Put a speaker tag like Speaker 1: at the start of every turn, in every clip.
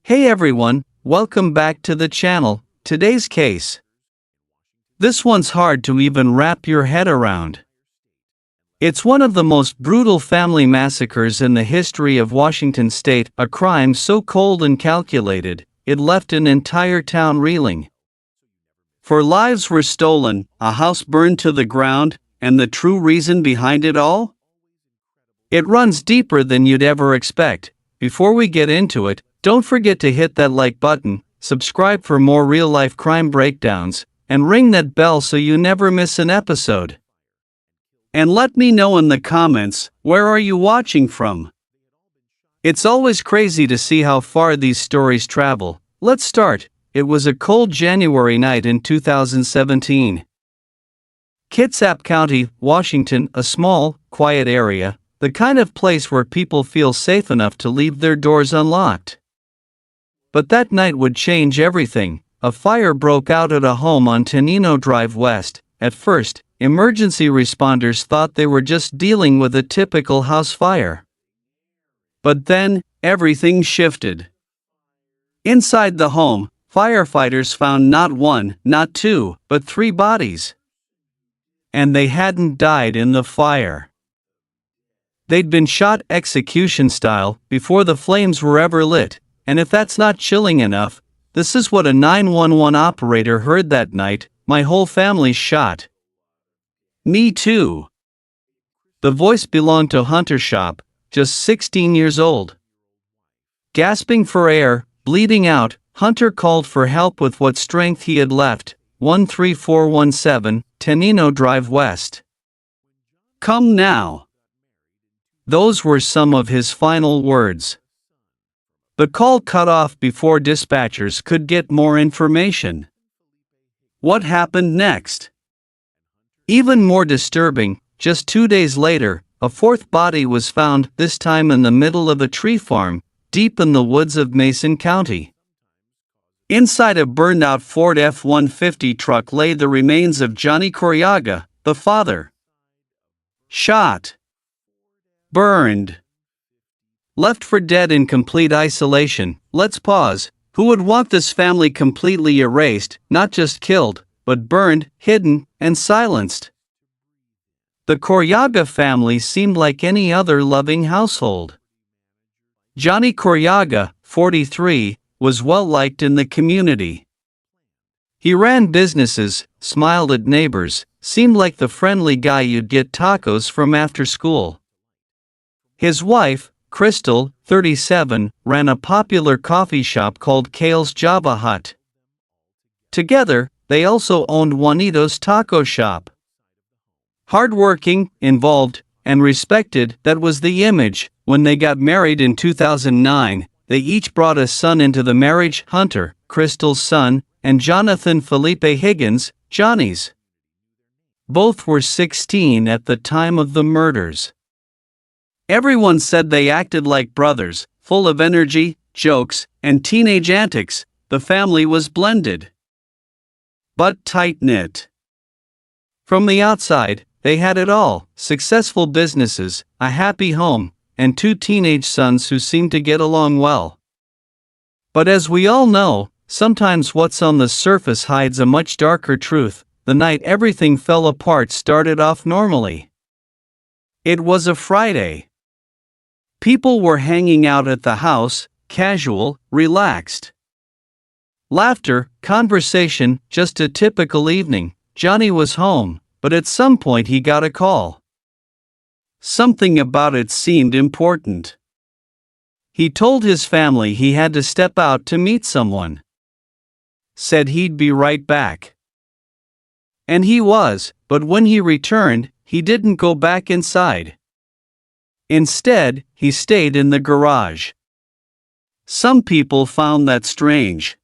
Speaker 1: Hey everyone, welcome back to the channel. Today's case. This one's hard to even wrap your head around. It's one of the most brutal family massacres in the history of Washington state, a crime so cold and calculated, it left an entire town reeling. 4 lives were stolen, a house burned to the ground, and the true reason behind it all? It runs deeper than you'd ever expect. Before we get into it, don't forget to hit that like button, subscribe for more real-life crime breakdowns, and ring that bell so you never miss an episode. And let me know in the comments, where are you watching from? It's always crazy to see how far these stories travel. Let's start. It was a cold January night in 2017. Kitsap County, Washington, a small, quiet area, the kind of place where people feel safe enough to leave their doors unlocked. But that night would change everything. A fire broke out at a home on Tenino Drive West. At first, emergency responders thought they were just dealing with a typical house fire. But then, everything shifted. Inside the home, firefighters found not 1, not 2, but 3 bodies. And they hadn't died in the fire. They'd been shot execution style before the flames were ever lit, and if that's not chilling enough, this is what a 911 operator heard that night: "My whole family's shot." Me too. The voice belonged to Hunter Shop, just 16 years old. Gasping for air, bleeding out, Hunter called for help with what strength he had left. 13417, Tenino Drive West. "Come now." Those were some of his final words. The call cut off before dispatchers could get more information. What happened next? Even more disturbing, just 2 days later, a 4th body was found, this time in the middle of a tree farm, deep in the woods of Mason County. Inside a burned-out Ford F-150 truck lay the remains of Johnny Coryaga, the father. Shot. Burned. Left for dead in complete isolation. Let's pause. Who would want this family completely erased, not just killed, but burned, hidden, and silenced? The Coryaga family seemed like any other loving household. Johnny Coryaga, 43, was well-liked in the community. He ran businesses, smiled at neighbors, seemed like the friendly guy you'd get tacos from after school. His wife, Crystal, 37, ran a popular coffee shop called Kale's Java Hut. Together, they also owned Juanito's Taco Shop. Hardworking, involved, and respected, that was the image. When they got married in 2009, they each brought a son into the marriage: Hunter, Crystal's son, and Jonathan Felipe Higgins, Johnny's. Both were 16 at the time of the murders. Everyone said they acted like brothers, full of energy, jokes, and teenage antics. The family was blended, but tight-knit. From the outside, they had it all: successful businesses, a happy home, and 2 teenage sons who seemed to get along well. But as we all know, sometimes what's on the surface hides a much darker truth. The night everything fell apart started off normally. It was a Friday. People were hanging out at the house, casual, relaxed. Laughter, conversation, just a typical evening. Johnny was home, but at some point he got a call. Something about it seemed important. He told his family he had to step out to meet someone. Said he'd be right back. And he was, but when he returned, he didn't go back inside. Instead, he stayed in the garage. Some people found that strange.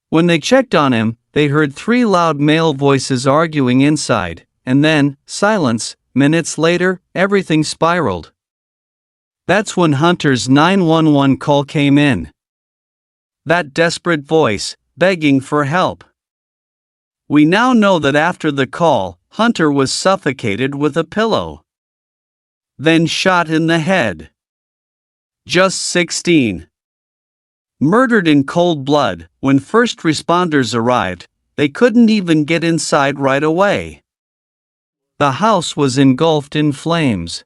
Speaker 1: When they checked on him, they heard 3 loud male voices arguing inside, and then, silence. Minutes later, everything spiraled. That's when Hunter's 911 call came in. That desperate voice, begging for help. We now know that after the call, Hunter was suffocated with a pillow. Then shot in the head. Just 16. Murdered in cold blood. When first responders arrived, they couldn't even get inside right away. The house was engulfed in flames.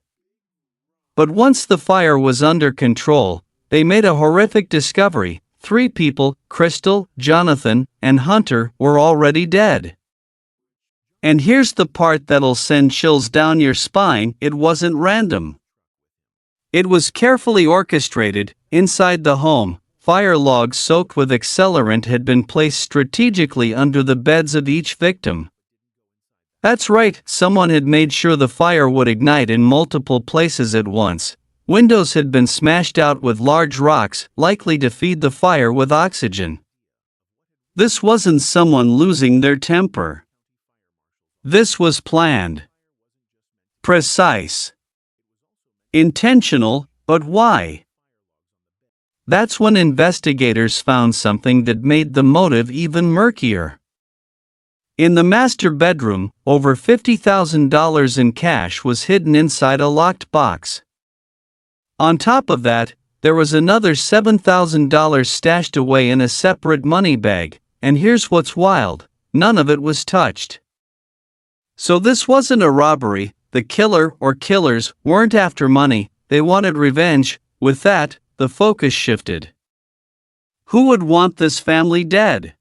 Speaker 1: But once the fire was under control, they made a horrific discovery. 3 people, Crystal, Jonathan, and Hunter, were already dead. And here's the part that'll send chills down your spine: it wasn't random. It was carefully orchestrated. Inside the home, fire logs soaked with accelerant had been placed strategically under the beds of each victim. That's right, someone had made sure the fire would ignite in multiple places at once. Windows had been smashed out with large rocks, likely to feed the fire with oxygen. This wasn't someone losing their temper. This was planned. Precise. Intentional, but why? That's when investigators found something that made the motive even murkier. In the master bedroom, over $50,000 in cash was hidden inside a locked box. On top of that, there was another $7,000 stashed away in a separate money bag, and here's what's wild: none of it was touched. So this wasn't a robbery. The killer or killers weren't after money, they wanted revenge. With that, the focus shifted. Who would want this family dead?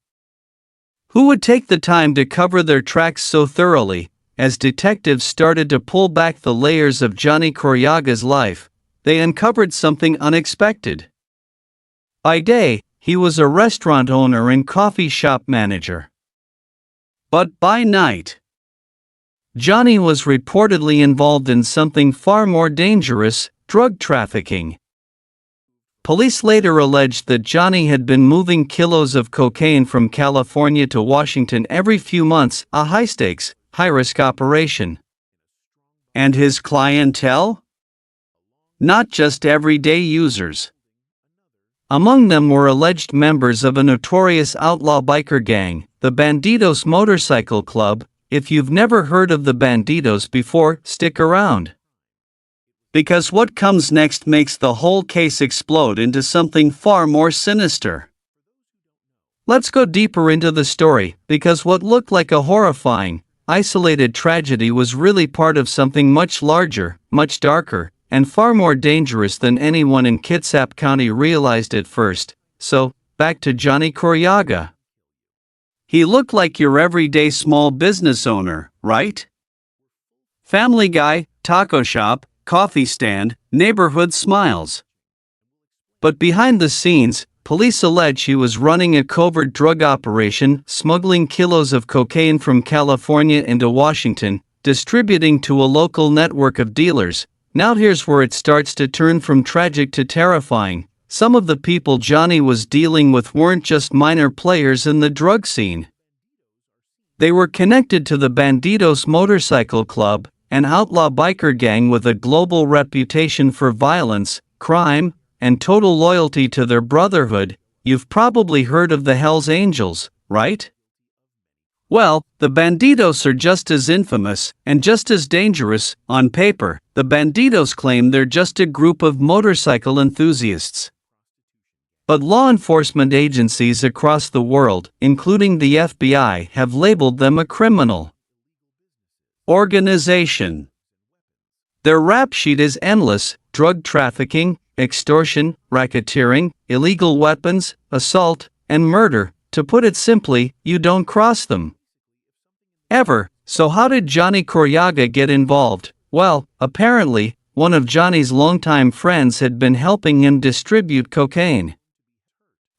Speaker 1: Who would take the time to cover their tracks so thoroughly? As detectives started to pull back the layers of Johnny Corriaga's life, they uncovered something unexpected. By day, he was a restaurant owner and coffee shop manager. But by night, Johnny was reportedly involved in something far more dangerous: drug trafficking. Police later alleged that Johnny had been moving kilos of cocaine from California to Washington every few months, a high-stakes, high-risk operation. And his clientele? Not just everyday users. Among them were alleged members of a notorious outlaw biker gang, the Bandidos Motorcycle Club. If you've never heard of the Bandidos before, stick around. Because what comes next makes the whole case explode into something far more sinister. Let's go deeper into the story, because what looked like a horrifying, isolated tragedy was really part of something much larger, much darker, and far more dangerous than anyone in Kitsap County realized at first. So, back to Johnny Corriaga. He looked like your everyday small business owner, right? Family guy, taco shop, coffee stand, neighborhood smiles. But behind the scenes, police allege he was running a covert drug operation, smuggling kilos of cocaine from California into Washington, distributing to a local network of dealers. Now here's where it starts to turn from tragic to terrifying. Some of the people Johnny was dealing with weren't just minor players in the drug scene. They were connected to the Bandidos Motorcycle Club, an outlaw biker gang with a global reputation for violence, crime, and total loyalty to their brotherhood. You've probably heard of the Hells Angels, right? Well, the Bandidos are just as infamous, and just as dangerous. On paper, the Bandidos claim they're just a group of motorcycle enthusiasts. But law enforcement agencies across the world, including the FBI, have labeled them a criminal organization. Their rap sheet is endless: drug trafficking, extortion, racketeering, illegal weapons, assault, and murder. To put it simply, you don't cross them. Ever. So how did Johnny Corriaga get involved? Well, apparently, one of Johnny's longtime friends had been helping him distribute cocaine.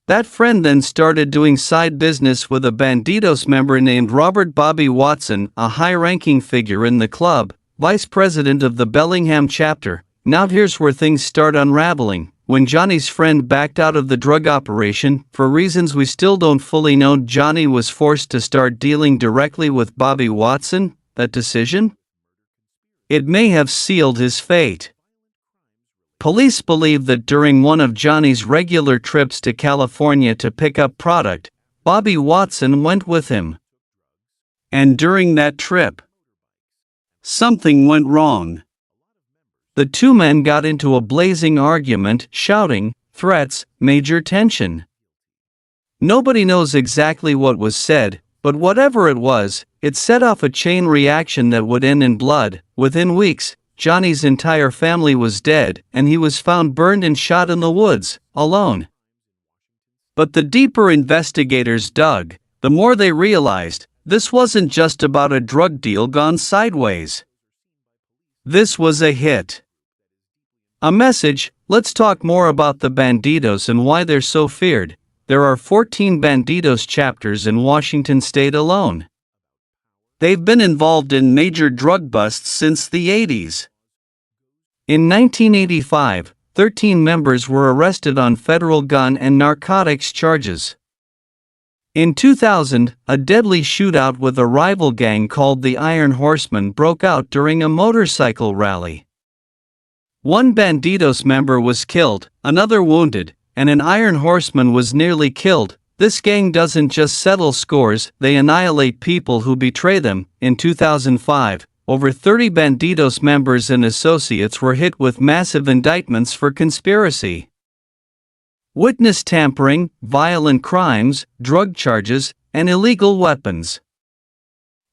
Speaker 1: That friend then started doing side business with a Bandidos member named Robert Bobby Watson, a high-ranking figure in the club, vice president of the Bellingham chapter. Now here's where things start unraveling. When Johnny's friend backed out of the drug operation, for reasons we still don't fully know, Johnny was forced to start dealing directly with Bobby Watson. That decision? It may have sealed his fate. Police believe that during one of Johnny's regular trips to California to pick up product, Bobby Watson went with him. And during that trip, something went wrong. The two men got into a blazing argument, shouting, threats, major tension. Nobody knows exactly what was said, but whatever it was, it set off a chain reaction that would end in blood. Within weeks, Johnny's entire family was dead, and he was found burned and shot in the woods, alone. But the deeper investigators dug, the more they realized this wasn't just about a drug deal gone sideways. This was a hit. A message. Let's talk more about the Bandidos and why they're so feared. There are 14 Bandidos chapters in Washington state alone. They've been involved in major drug busts since the 80s. In 1985, 13 members were arrested on federal gun and narcotics charges. In 2000, a deadly shootout with a rival gang called the Iron Horsemen broke out during a motorcycle rally. One Bandidos member was killed, another wounded, and an Iron Horseman was nearly killed. This gang doesn't just settle scores, they annihilate people who betray them. In 2005, over 30 Bandidos members and associates were hit with massive indictments for conspiracy, witness tampering, violent crimes, drug charges, and illegal weapons.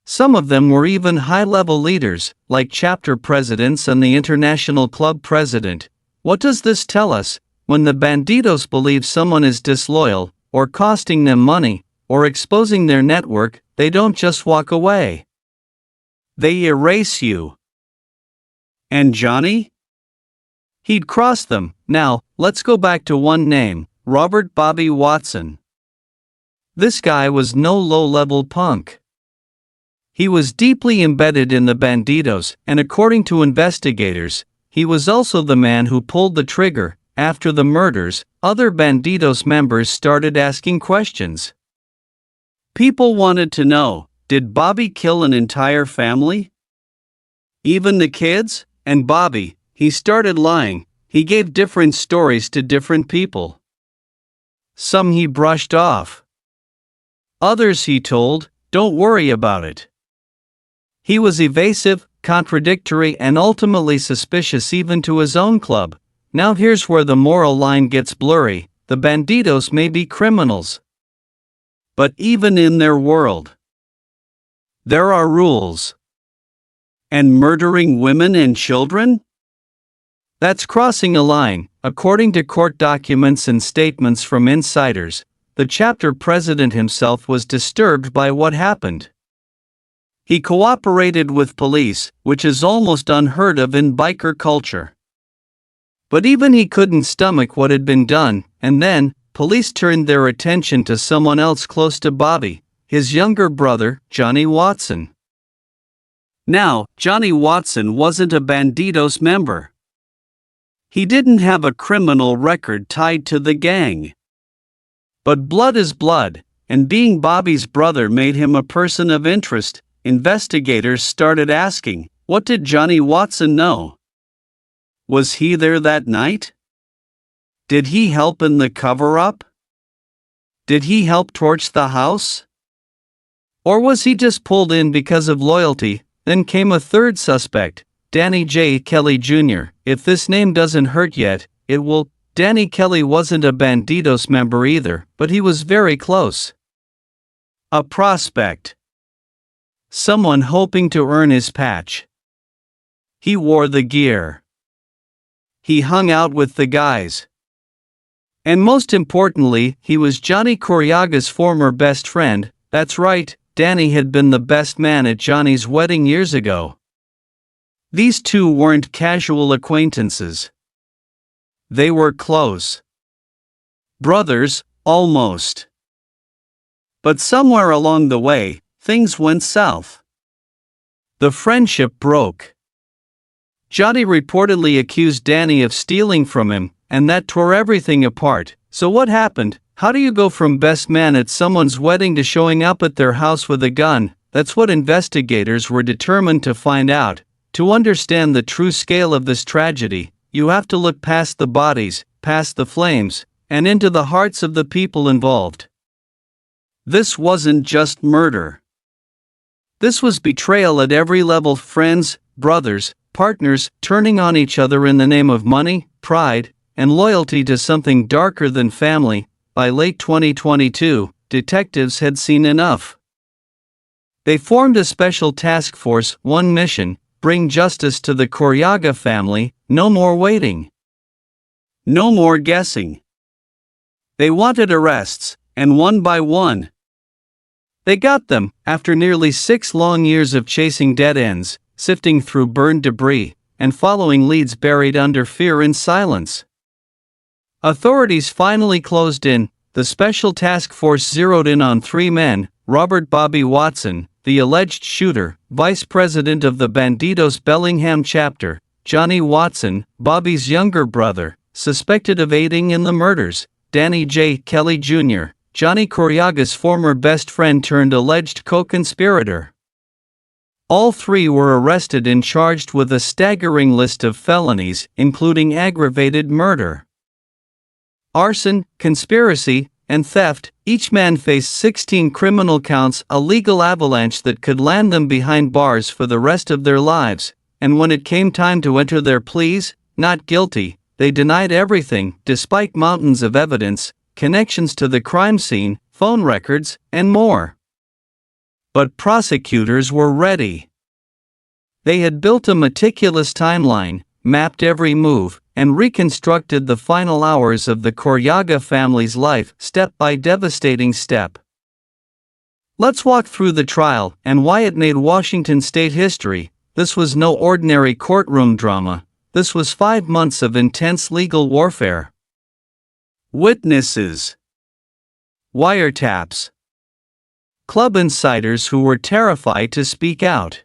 Speaker 1: Some of them were even high-level leaders, like chapter presidents and the international club president. What does this tell us? When the Bandidos believe someone is disloyal, or costing them money, or exposing their network, they don't just walk away. They erase you. And Johnny? He'd crossed them. Now, let's go back to one name, Robert Bobby Watson. This guy was no low-level punk. He was deeply embedded in the Bandidos, and according to investigators, he was also the man who pulled the trigger. After the murders, other Bandidos members started asking questions. People wanted to know, did Bobby kill an entire family? Even the kids? And Bobby, he started lying. He gave different stories to different people. Some he brushed off. Others he told, don't worry about it. He was evasive, contradictory, and ultimately suspicious even to his own club. Now here's where the moral line gets blurry. The Bandidos may be criminals, but even in their world, there are rules. And murdering women and children? That's crossing a line. According to court documents and statements from insiders, the chapter president himself was disturbed by what happened. He cooperated with police, which is almost unheard of in biker culture. But even he couldn't stomach what had been done, and then, police turned their attention to someone else close to Bobby, his younger brother, Johnny Watson. Now, Johnny Watson wasn't a Bandidos member. He didn't have a criminal record tied to the gang. But blood is blood, and being Bobby's brother made him a person of interest. Investigators started asking, what did Johnny Watson know? Was he there that night? Did he help in the cover-up? Did he help torch the house? Or was he just pulled in because of loyalty? Then came a third suspect, Danny J. Kelly Jr. If this name doesn't hurt yet, it will. Danny Kelly wasn't a Bandidos member either, but he was very close. A prospect. Someone hoping to earn his patch. He wore the gear. He hung out with the guys. And most importantly, he was Johnny Coriaga's former best friend. That's right, Danny had been the best man at Johnny's wedding years ago. These two weren't casual acquaintances. They were close. Brothers, almost. But somewhere along the way, things went south. The friendship broke. Johnny reportedly accused Danny of stealing from him, and that tore everything apart. So what happened? How do you go from best man at someone's wedding to showing up at their house with a gun? That's what investigators were determined to find out. To understand the true scale of this tragedy, you have to look past the bodies, past the flames, and into the hearts of the people involved. This wasn't just murder. This was betrayal at every level. Friends, brothers, partners, turning on each other in the name of money, pride, and loyalty to something darker than family. by late 2022, detectives had seen enough. They formed a special task force, one mission: bring justice to the Coryaga family. No more waiting. No more guessing. They wanted arrests, and one by one. They got them, after nearly 6 long years of chasing dead ends, sifting through burned debris, and following leads buried under fear and silence. Authorities finally closed in. The special task force zeroed in on 3 men: Robert "Bobby" Watson, the alleged shooter, vice president of the Bandidos Bellingham chapter; Johnny Watson, Bobby's younger brother, suspected of aiding in the murders; Danny J. Kelly Jr., Johnny Coryaga's former best friend turned alleged co-conspirator. All 3 were arrested and charged with a staggering list of felonies, including aggravated murder, arson, conspiracy, and theft. Each man faced 16 criminal counts, a legal avalanche that could land them behind bars for the rest of their lives. And when it came time to enter their pleas, not guilty, they denied everything, despite mountains of evidence, connections to the crime scene, phone records, and more. But prosecutors were ready. They had built a meticulous timeline, mapped every move, and reconstructed the final hours of the Coryaga family's life, step by devastating step. Let's walk through the trial and why it made Washington state history. This was no ordinary courtroom drama. This was 5 months of intense legal warfare. Witnesses, wiretaps, club insiders who were terrified to speak out,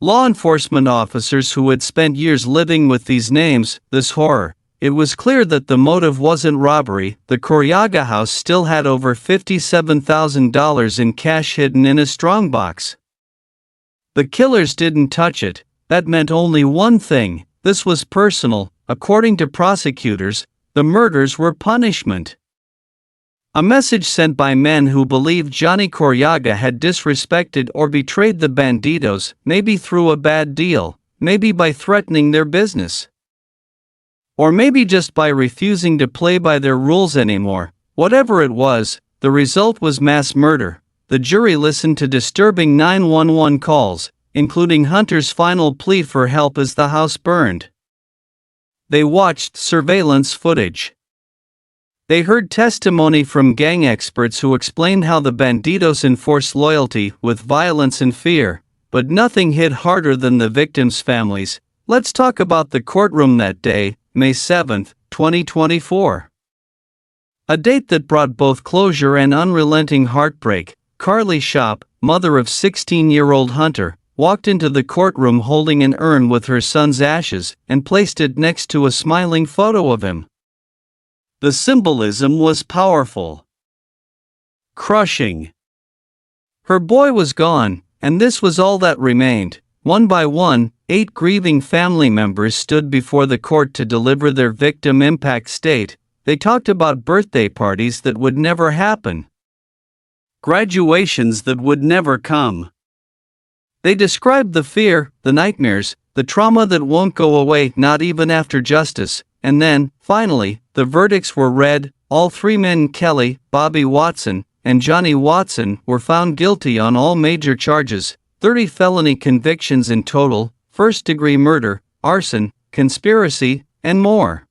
Speaker 1: law enforcement officers who had spent years living with these names, this horror. It was clear that the motive wasn't robbery. The Coryaga house still had over $57,000 in cash hidden in a strongbox. The killers didn't touch it. That meant only one thing: this was personal. According to prosecutors, the murders were punishment. A message sent by men who believed Johnny Coryaga had disrespected or betrayed the Bandidos, maybe through a bad deal, maybe by threatening their business, or maybe just by refusing to play by their rules anymore. Whatever it was, the result was mass murder. The jury listened to disturbing 911 calls, including Hunter's final plea for help as the house burned. They watched surveillance footage. They heard testimony from gang experts who explained how the Bandidos enforced loyalty with violence and fear, but nothing hit harder than the victims' families. Let's talk about the courtroom that day, May 7, 2024. A date that brought both closure and unrelenting heartbreak. Carly Shop, mother of 16-year-old Hunter, walked into the courtroom holding an urn with her son's ashes and placed it next to a smiling photo of him. The symbolism was powerful, crushing. Her boy was gone, and this was all that remained. One by one, 8 grieving family members stood before the court to deliver their victim impact state. They talked about birthday parties that would never happen, graduations that would never come. They described the fear, the nightmares, the trauma that won't go away, not even after justice. And then, finally, the verdicts were read. All 3 men, Kelly, Bobby Watson, and Johnny Watson, were found guilty on all major charges, 30 felony convictions in total, first-degree murder, arson, conspiracy, and more.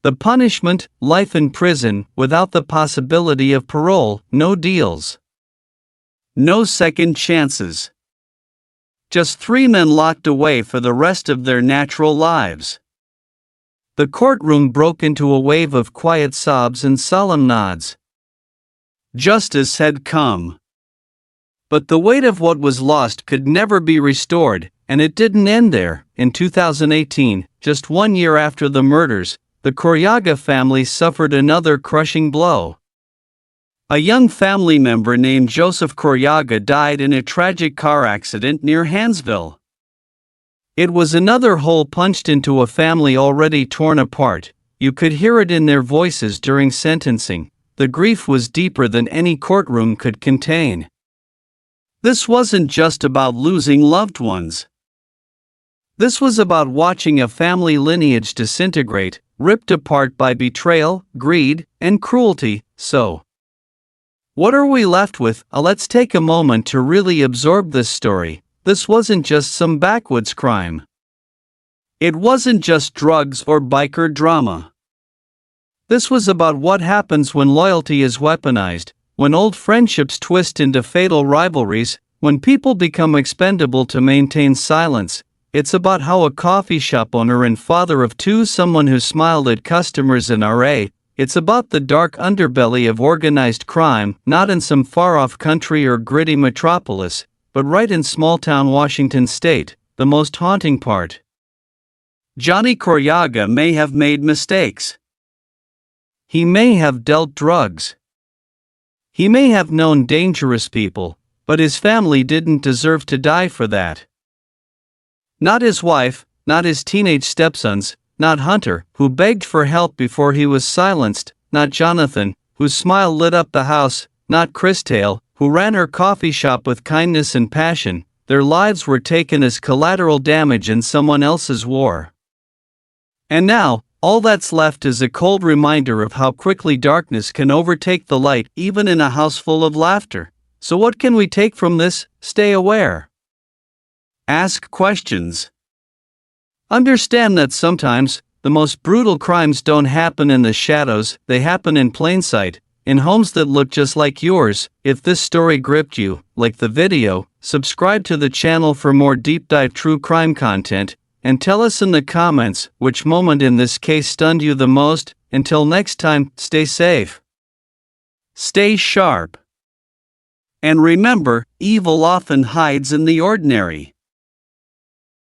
Speaker 1: The punishment: life in prison, without the possibility of parole, no deals, no second chances. Just 3 men locked away for the rest of their natural lives. The courtroom broke into a wave of quiet sobs and solemn nods. Justice had come. But the weight of what was lost could never be restored, and it didn't end there. In 2018, just 1 year after the murders, the Coryaga family suffered another crushing blow. A young family member named Joseph Coryaga died in a tragic car accident near Hansville. It was another hole punched into a family already torn apart. You could hear it in their voices during sentencing. The grief was deeper than any courtroom could contain. This wasn't just about losing loved ones. This was about watching a family lineage disintegrate, ripped apart by betrayal, greed, and cruelty. So, what are we left with? Let's take a moment to really absorb this story. This wasn't just some backwoods crime. It wasn't just drugs or biker drama. This was about what happens when loyalty is weaponized, when old friendships twist into fatal rivalries, when people become expendable to maintain silence. It's about how a coffee shop owner and father of two, someone who smiled at customers in RA. It's about the dark underbelly of organized crime, not in some far-off country or gritty metropolis, but right in small-town Washington state, the most haunting part. Johnny Coryaga may have made mistakes. He may have dealt drugs. He may have known dangerous people, but his family didn't deserve to die for that. Not his wife, not his teenage stepsons, not Hunter, who begged for help before he was silenced, not Jonathan, whose smile lit up the house, not Christale, who ran her coffee shop with kindness and passion. Their lives were taken as collateral damage in someone else's war. And now, all that's left is a cold reminder of how quickly darkness can overtake the light, even in a house full of laughter. So what can we take from this? Stay aware. Ask questions. Understand that sometimes, the most brutal crimes don't happen in the shadows, they happen in plain sight, in homes that look just like yours. If this story gripped you, like the video, subscribe to the channel for more deep dive true crime content, and tell us in the comments which moment in this case stunned you the most. Until next time, stay safe. Stay sharp. And remember, evil often hides in the ordinary.